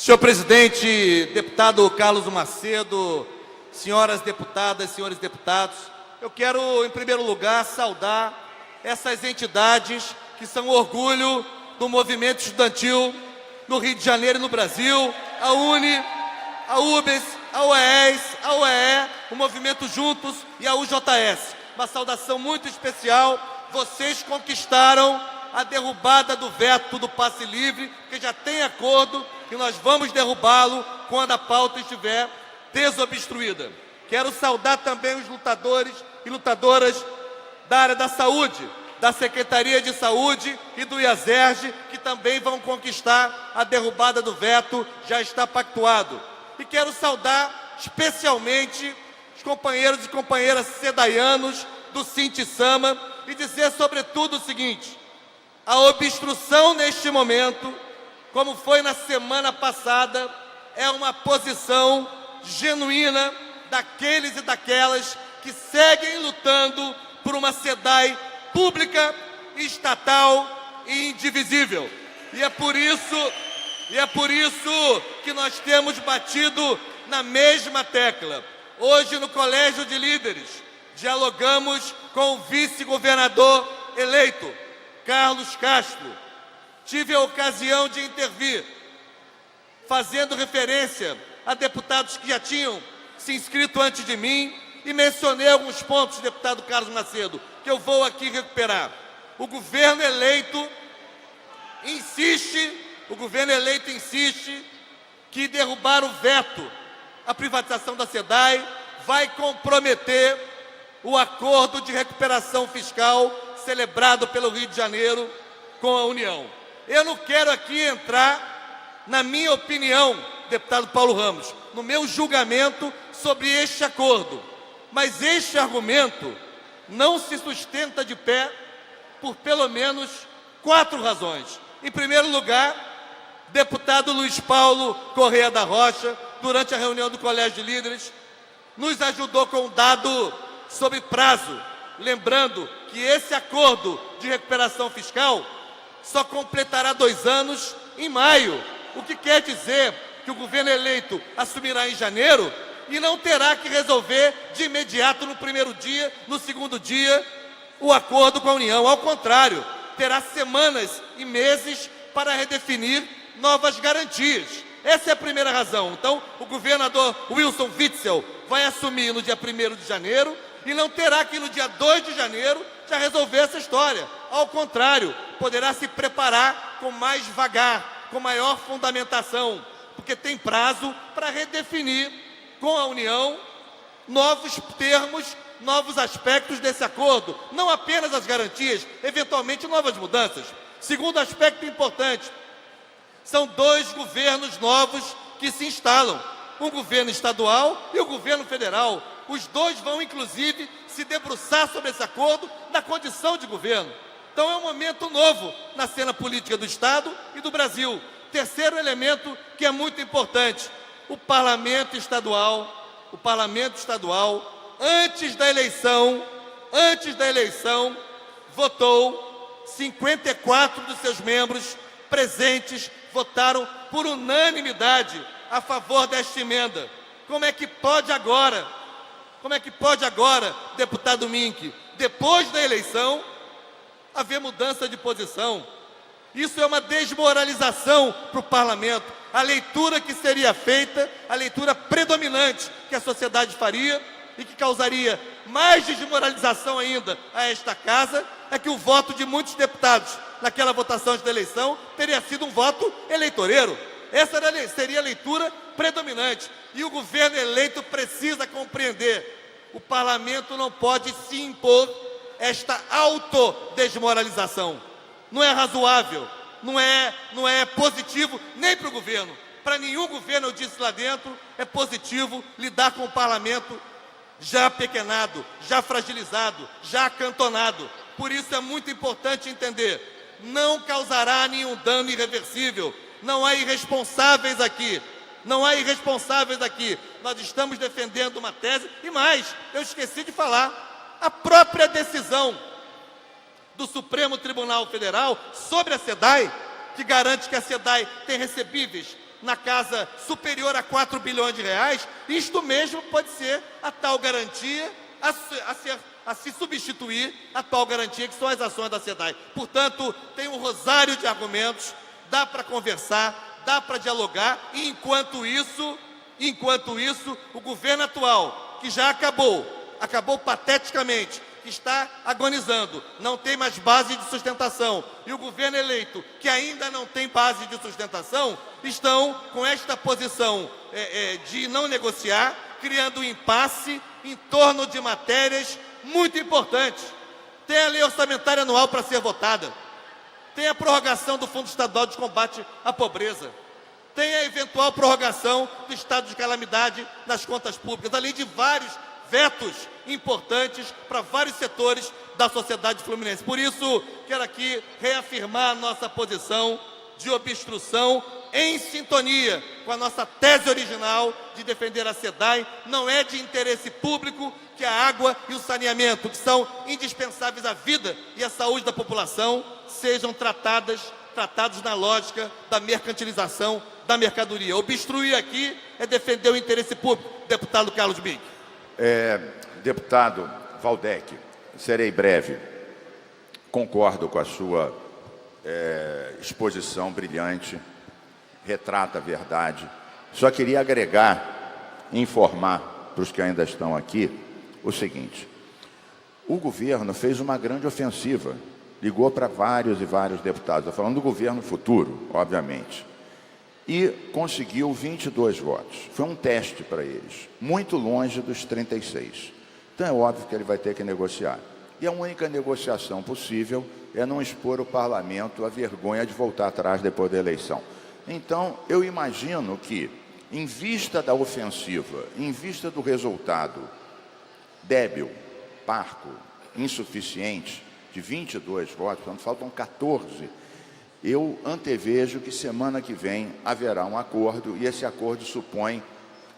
Senhor presidente, deputado Carlos Macedo, senhoras deputadas, senhores deputados, eu quero, em primeiro lugar, saudar essas entidades que são orgulho do movimento estudantil no Rio de Janeiro e no Brasil, a UNE, a UBS, a UES, a UE, o Movimento Juntos e a UJS. Uma saudação muito especial. Vocês conquistaram a derrubada do veto do passe livre, que já tem acordo e nós vamos derrubá-lo quando a pauta estiver desobstruída. Quero saudar também os lutadores e lutadoras da área da saúde, da Secretaria de Saúde e do IASERJ, que também vão conquistar a derrubada do veto, já está pactuado. E quero saudar especialmente os companheiros e companheiras sedaianos do Sinti-Sama e dizer sobretudo o seguinte: a obstrução neste momento, como foi na semana passada, é uma posição genuína daqueles e daquelas que seguem lutando por uma SEDAI pública, estatal e indivisível. E é por isso que nós temos batido na mesma tecla. Hoje, no Colégio de Líderes, dialogamos com o vice-governador eleito, Carlos Castro. Tive a ocasião de intervir, fazendo referência a deputados que já tinham se inscrito antes de mim, e mencionei alguns pontos, deputado Carlos Macedo, que eu vou aqui recuperar. O governo eleito insiste que derrubar o veto à privatização da SEDAI vai comprometer o acordo de recuperação fiscal celebrado pelo Rio de Janeiro com a União. Eu não quero aqui entrar na minha opinião, deputado Paulo Ramos, no meu julgamento sobre este acordo, mas este argumento não se sustenta de pé por pelo menos 4 razões. Em primeiro lugar, deputado Luiz Paulo Correia da Rocha, durante a reunião do Colégio de Líderes, nos ajudou com um dado sobre prazo, lembrando que esse acordo de recuperação fiscal só completará 2 anos em maio, o que quer dizer que o governo eleito assumirá em janeiro e não terá que resolver de imediato no primeiro dia, no segundo dia, o acordo com a União. Ao contrário, terá semanas e meses para redefinir novas garantias. Essa é a primeira razão. Então, o governador Wilson Witzel vai assumir no dia 1º de janeiro e não terá que no dia 2 de janeiro já resolver essa história. Ao contrário, poderá se preparar com mais vagar, com maior fundamentação, porque tem prazo para redefinir com a União novos termos, novos aspectos desse acordo, não apenas as garantias, eventualmente novas mudanças. Segundo aspecto importante, são 2 governos novos que se instalam, um governo estadual e o governo federal. Os 2 vão, inclusive, se debruçar sobre esse acordo na condição de governo. Então é um momento novo na cena política do Estado e do Brasil. Terceiro elemento que é muito importante: o Parlamento Estadual, antes da eleição, votou, 54 dos seus membros presentes votaram por unanimidade a favor desta emenda. Como é que pode agora, deputado Mink, depois da eleição, haver mudança de posição? Isso é uma desmoralização para o parlamento. A leitura que seria feita, a leitura predominante que a sociedade faria e que causaria mais desmoralização ainda a esta casa, é que o voto de muitos deputados naquela votação de eleição teria sido um voto eleitoreiro. Essa seria a leitura predominante. E o governo eleito precisa compreender: o parlamento não pode se impor esta autodesmoralização. Não é razoável, não é positivo nem para o governo. Para nenhum governo, eu disse lá dentro, é positivo lidar com o parlamento já apequenado, já fragilizado, já acantonado. Por isso é muito importante entender: não causará nenhum dano irreversível. Não há irresponsáveis aqui. Nós estamos defendendo uma tese. E mais, eu esqueci de falar, a própria decisão do Supremo Tribunal Federal sobre a SEDAI, que garante que a SEDAI tem recebíveis na casa superior a 4 bilhões de reais, isto mesmo pode ser a tal garantia a se substituir a atual garantia, que são as ações da SEDAI. Portanto, tem um rosário de argumentos, dá para conversar, dá para dialogar, e enquanto isso, o governo atual, que já acabou pateticamente, que está agonizando, não tem mais base de sustentação, e o governo eleito, que ainda não tem base de sustentação, estão com esta posição de não negociar, criando um impasse em torno de matérias muito importantes. Tem a lei orçamentária anual para ser votada, tem a prorrogação do Fundo Estadual de Combate à Pobreza, tem a eventual prorrogação do estado de calamidade nas contas públicas, além de vários vetos importantes para vários setores da sociedade fluminense. Por isso, quero aqui reafirmar a nossa posição de obstrução em sintonia com a nossa tese original de defender a SEDAI. Não é de interesse público que a água e o saneamento, que são indispensáveis à vida e à saúde da população, sejam tratados na lógica da mercantilização da mercadoria. Obstruir aqui é defender o interesse público, deputado Carlos Bink. Deputado Waldeck, serei breve. Concordo com a sua exposição brilhante, retrata a verdade. Só queria agregar, informar para os que ainda estão aqui, o seguinte: o governo fez uma grande ofensiva, ligou para vários e vários deputados, estou falando do governo futuro, obviamente, e conseguiu 22 votos. Foi um teste para eles, muito longe dos 36. Então é óbvio que ele vai ter que negociar. E a única negociação possível é não expor o parlamento à vergonha de voltar atrás depois da eleição. Então, eu imagino que, em vista da ofensiva, em vista do resultado débil, parco, insuficiente, de 22 votos, portanto, faltam 14, eu antevejo que semana que vem haverá um acordo, e esse acordo supõe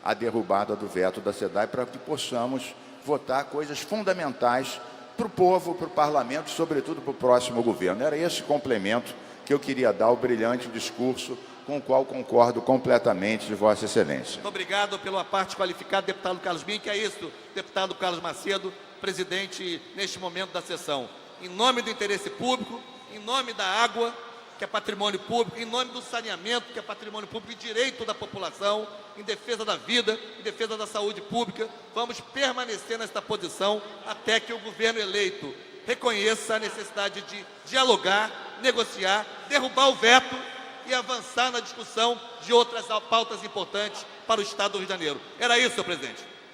a derrubada do veto da SEDAI para que possamos votar coisas fundamentais para o povo, para o parlamento, sobretudo para o próximo governo. Era esse complemento que eu queria dar ao brilhante discurso com o qual concordo completamente de Vossa Excelência. Muito obrigado pela parte qualificada, deputado Carlos Bink. É isso, deputado Carlos Macedo, presidente neste momento da sessão. Em nome do interesse público, em nome da água, que é patrimônio público, em nome do saneamento, que é patrimônio público e direito da população, em defesa da vida, em defesa da saúde pública, vamos permanecer nesta posição até que o governo eleito reconheça a necessidade de dialogar, negociar, derrubar o veto e avançar na discussão de outras pautas importantes para o Estado do Rio de Janeiro. Era isso, senhor presidente.